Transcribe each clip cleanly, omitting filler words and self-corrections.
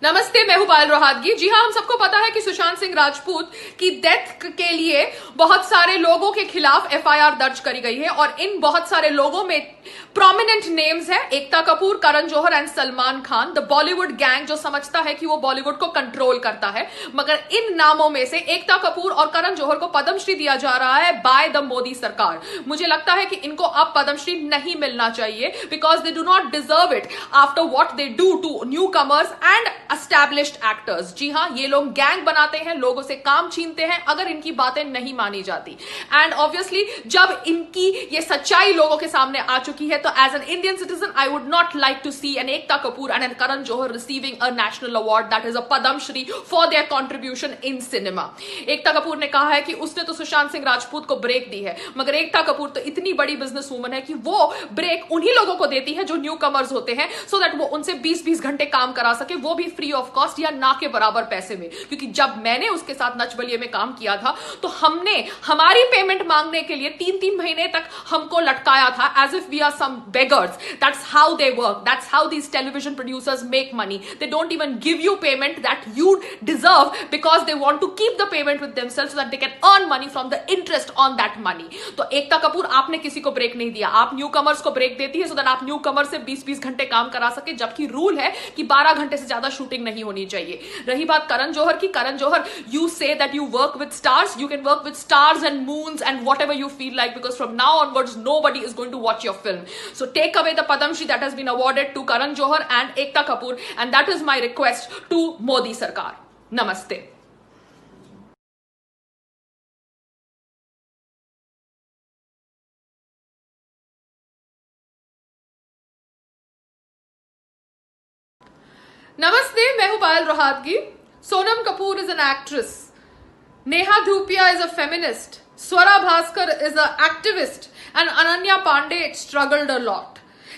नमस्ते, मैं हूं पायल रोहातगी। जी हां, हम सबको पता है कि सुशांत सिंह राजपूत की डेथ के लिए बहुत सारे लोगों के खिलाफ एफआईआर दर्ज करी गई है और इन बहुत सारे लोगों में प्रोमिनेंट नेम्स है Ekta Kapoor, Karan Johar and Salman Khan, the Bollywood gang जो समझता है कि वो बॉलीवुड को कंट्रोल करता है। मगर इन नामों में से एकता कपूर और करण जौहर को पद्मश्री दिया जा रहा है बाय द मोदी सरकार। मुझे लगता है कि इनको अब पद्मश्री नहीं मिलना चाहिए because they do not deserve it after what they do to newcomers and established actors. जी हां, ये लोग गैंग बनाते हैं, लोगों से काम छीनते हैं अगर इनकी बातें नहीं मानी जाती। एंड ऑब्वियसली जब इनकी ये सच्चाई लोगों के सामने आ चुकी है तो as an Indian citizen I would not like to see an Ekta Kapoor and an Karan Johar receiving a national award that is a Padmashri for their contribution in cinema. Ekta Kapoor ने कहा है कि उसने तो सुशांत सिंह राजपूत को ब्रेक दी है, मगर एकता कपूर तो इतनी बड़ी बिजनेस वूमन है कि वो ब्रेक उन्हीं लोगों को देती है जो न्यू कमर्स होते हैं, सो दैट वो उनसे 20-20 घंटे काम करा सके, वो भी फ्री ऑफ कॉस्ट या ना के बराबर पैसे में। क्योंकि जब मैंने उसके साथ नच बलिए में काम किया था तो हमने हमारी पेमेंट मांगने के लिए 3-3 महीने तक हमको लटकाया था as if we are some beggars. That's how they work, that's how these television producers make money. They don't even give you payment that you deserve because they want to keep the payment with themselves so that they can earn money from the interest on that money. तो एकता कपूर, आपने किसी को break नहीं दिया, आप new commerce को break देती है सो दैट आप न्यू कमर से 20-20 घंटे काम करा सके, जबकि रूल है कि 12 घंटे से ज्यादा शूटिंग नहीं होनी चाहिए। रही बात करण जौहर की, Karan Johar, you say that you work with stars, you can work with stars and moons and whatever you feel like, because from now onwards nobody is going to watch your film. So take away the Padmashri that has been awarded to Karan Johar and Ekta Kapoor, and that is my request to Modi Sarkar. Namaste. नमस्ते, मैं हूं Payal Rohatgi. Sonam Kapoor is an actress, Neha Dhupia is a feminist, Swara Bhaskar is an activist, and Ananya Pandey struggled a lot.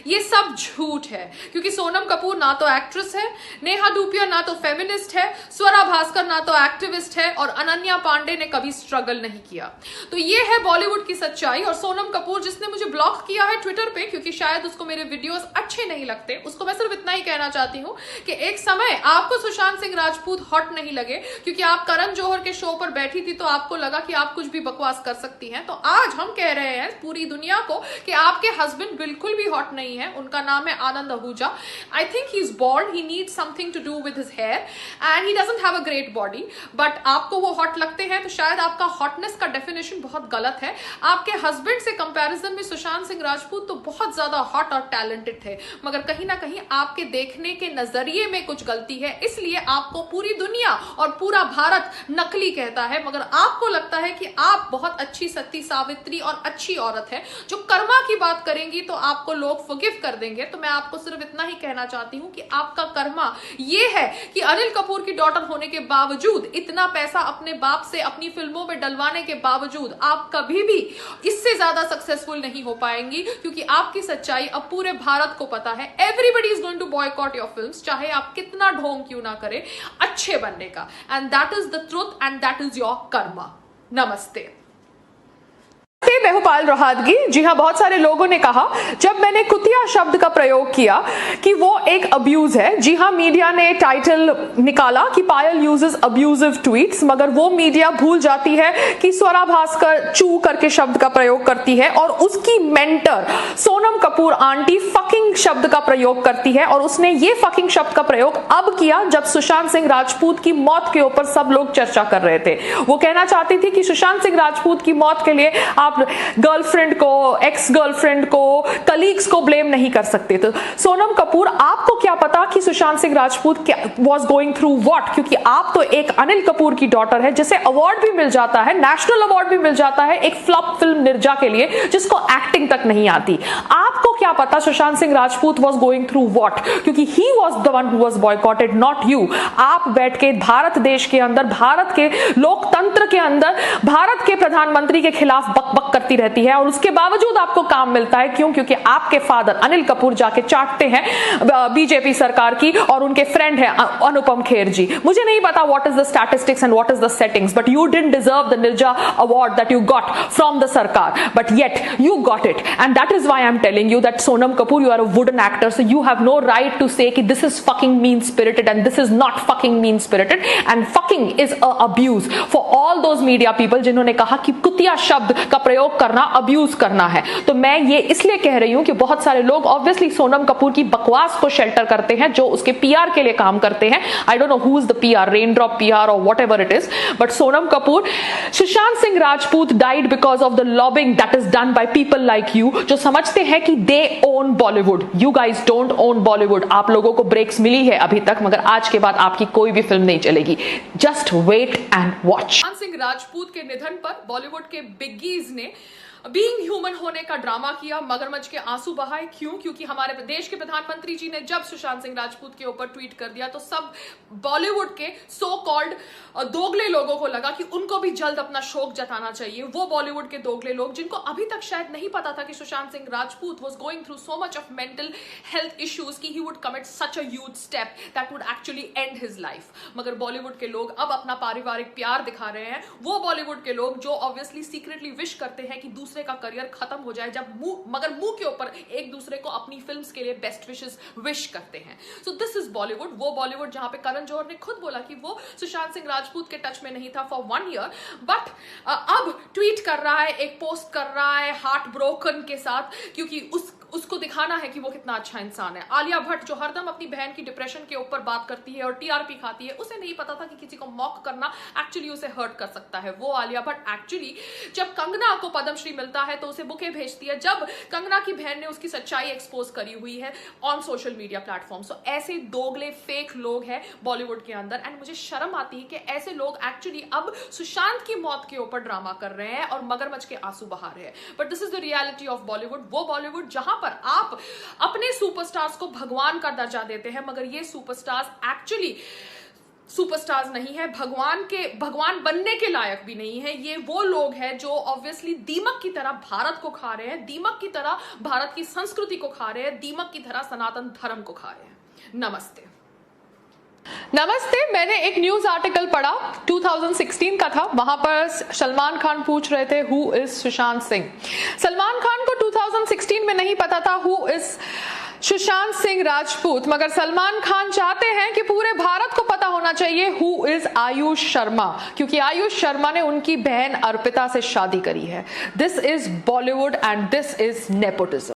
ये सब झूठ है क्योंकि सोनम कपूर ना तो एक्ट्रेस है, नेहा धूपिया ना तो फेमिनिस्ट है, स्वरा भास्कर ना तो एक्टिविस्ट है और अनन्या पांडे ने कभी स्ट्रगल नहीं किया। तो ये है बॉलीवुड की सच्चाई। और सोनम कपूर, जिसने मुझे ब्लॉक किया है ट्विटर पे क्योंकि शायद उसको मेरे वीडियोस अच्छे नहीं लगते, उसको मैं सिर्फ इतना ही कहना चाहती हूँ कि एक समय आपको सुशांत सिंह राजपूत हॉट नहीं लगे क्योंकि आप करण जौहर के शो पर बैठी थी तो आपको लगा कि आप कुछ भी बकवास कर सकती हैं। तो आज हम कह रहे हैं पूरी दुनिया को कि आपके हस्बैंड बिल्कुल भी हॉट नहीं है। उनका नाम है Anand Ahuja. I think he is bald, he needs something to do with his hair and he doesn't have a great body, but आपको वो हॉट लगते हैं तो शायद आपका हॉटनेस का डेफिनेशन बहुत गलत है। आपके हस्बैंड से कंपैरिजन में सुशांत सिंह राजपूत तो बहुत ज्यादा हॉट और टैलेंटेड थे, मगर कहीं ना कहीं आपके देखने के नजरिए में कुछ गलती है, इसलिए आपको पूरी दुनिया और पूरा भारत नकली कहता है। मगर आपको लगता है कि आप बहुत अच्छी सती सावित्री और अच्छी औरत है जो कर्मा की बात करेंगी तो आपको लोग फॉरगिव कर देंगे। तो मैं आपको सिर्फ इतना ही कहना चाहती हूं कि आपका कर्मा ये है कि अनिल कपूर की डॉटर होने के बावजूद, इतना पैसा अपने बाप से अपनी फिल्मों में डलवाने के बावजूद आप कभी भी इससे ज्यादा सक्सेसफुल नहीं हो पाएंगी क्योंकि आपकी सच्चाई अब पूरे भारत को पता है। Everybody is going to boycott your films, चाहे आप कितना ढोंग क्यों ना करें अच्छे बनने का। And that is the truth and that is your Karma. नमस्ते, मैं हूं पायल रोहातगी। जी हां, बहुत सारे लोगों ने कहा जब मैंने कुतिया शब्द का प्रयोग किया कि वो एक अब्यूज है। जी हां, मीडिया ने टाइटल निकाला कि पायल यूजेस अब्यूजिव ट्वीट्स, मगर वो मीडिया भूल जाती है कि स्वरा भास्कर चू करके शब्द का प्रयोग करती है और उसकी mentor Sonam Kapoor aunty fucking शब्द का प्रयोग करती है। और उसने ये फकिंग शब्द का प्रयोग अब किया जब सुशांत सिंह राजपूत की मौत के ऊपर सब लोग चर्चा कर रहे थे। वो कहना चाहती थी कि सुशांत सिंह राजपूत की मौत के लिए आप गर्लफ्रेंड को, एक्स गर्लफ्रेंड को, कलीग्स को ब्लेम नहीं कर सकते। तो सोनम कपूर, आपको क्या पता कि Sushant Singh Rajput was going through what, क्योंकि आप तो एक अनिल कपूर की डॉटर है जिसे अवार्ड भी मिल जाता है, नेशनल अवार्ड भी मिल जाता है एक फ्लॉप फिल्म निर्जा के लिए जिसको एक्टिंग तक नहीं आती। आपको क्या पता Sushant Singh Rajput was going through what, क्योंकि he was the one who was boycotted, not you. आप बैठ के भारत देश के अंदर, भारत के लोकतंत्र के अंदर, भारत के प्रधानमंत्री के खिलाफ बक बक करते करती रहती है और उसके बावजूद आपको काम मिलता है। क्यों? क्योंकि आपके फादर अनिल कपूर जाके चाटते हैं बीजेपी सरकार की और उनके फ्रेंड है अनुपम खेर जी। मुझे नहीं पता what is the statistics and what is the settings, but you didn't deserve the Neerja award that you got from the sarkar, but yet you got it, and that is why I am telling you that Sonam Kapoor, you are a wooden actor, so you have no right to say कि this is fucking mean spirited and this is not fucking mean spirited, and fucking is a abuse for all those media people जिन्होंने कहा कि कुतिया शब्द का प्रयोग करना abuse करना है। तो मैं ये इसलिए कह रही हूं कि बहुत सारे लोग ऑब्वियसली सोनम कपूर की बकवास को शेल्टर करते हैं, जो उसके पीआर के लिए काम करते हैं। I don't know who is the PR, raindrop PR or whatever it is, but Sonam Kapoor, Sushant Singh Rajput died because of the lobbying that is done by people like you, जो समझते हैं कि they own Bollywood. You guys don't own Bollywood. आप लोगों को breaks मिली है अभी तक, मगर आज के बाद आपकी कोई भी फिल्म नहीं चलेगी। Just wait and watch. Sushant Singh Rajput के निधन पर बॉलीवुड के बिग्गीज ने बीइंग ह्यूमन होने का ड्रामा किया, मगरमच्छ के आंसू बहाए। क्यों? क्योंकि हमारे देश के प्रधानमंत्री जी ने जब सुशांत सिंह राजपूत के ऊपर ट्वीट कर दिया तो सब बॉलीवुड के सो कॉल्ड दोगले लोगों को लगा कि उनको भी जल्द अपना शोक जताना चाहिए। वो बॉलीवुड के दोगले लोग जिनको अभी तक शायद नहीं पता था कि Sushant Singh Rajput was going through so much of mental health issues कि he would commit such a huge step that would actually end his life. मगर बॉलीवुड के लोग अब अपना पारिवारिक प्यार दिखा रहे हैं। वो बॉलीवुड के लोग जो ऑब्वियसली सीक्रेटली विश करते हैं कि दूसरे का करियर खत्म हो जाए, जब मुंह के ऊपर एक दूसरे को अपनी फिल्म्स के लिए बेस्ट विशेस विश करते हैं। So this is Bollywood. वो बॉलीवुड जहां पे करण जौहर ने खुद बोला कि वो सुशांत सिंह राजपूत के टच में नहीं था फॉर 1 ईयर, बट अब ट्वीट कर रहा है, एक पोस्ट कर रहा है हार्ट ब्रोकन के साथ, क्योंकि उसको दिखाना है कि वो कितना अच्छा इंसान है। आलिया भट्ट जो हरदम अपनी बहन की डिप्रेशन के ऊपर बात करती है और टीआरपी खाती है, उसे नहीं पता था कि किसी को मॉक करना एक्चुअली उसे हर्ट कर सकता है। वो आलिया भट्ट एक्चुअली जब कंगना को पद्मश्री मिलता है तो उसे बुके भेजती है, जब कंगना की बहन ने उसकी सच्चाई एक्सपोज करी हुई है ऑन सोशल मीडिया प्लेटफॉर्म। सो ऐसे दोगले फेक लोग हैं बॉलीवुड के अंदर, एंड मुझे शर्म आती है कि ऐसे लोग एक्चुअली अब सुशांत की मौत के ऊपर ड्रामा कर रहे हैं और मगरमच्छ के आंसू बहा रहे हैं। But this is the reality of Bollywood. वो बॉलीवुड जहां पर आप अपने सुपरस्टार्स को भगवान का दर्जा देते हैं, मगर ये सुपरस्टार्स एक्चुअली सुपरस्टार्स नहीं है, भगवान बनने के लायक भी नहीं है। ये वो लोग हैं जो ऑब्वियसली दीमक की तरह भारत को खा रहे हैं, दीमक की तरह भारत की संस्कृति को खा रहे हैं, दीमक की तरह सनातन धर्म को खा रहे हैं। नमस्ते। मैंने एक न्यूज आर्टिकल पढ़ा 2016 का था। वहां पर सलमान खान पूछ रहे थे हु इज सुशांत सिंह। सलमान खान को 2016 में नहीं पता था हु इज सुशांत सिंह राजपूत, मगर सलमान खान चाहते हैं कि पूरे भारत को पता होना चाहिए हु इज आयुष शर्मा, क्योंकि आयुष शर्मा ने उनकी बहन अर्पिता से शादी करी है। This is Bollywood and this is nepotism.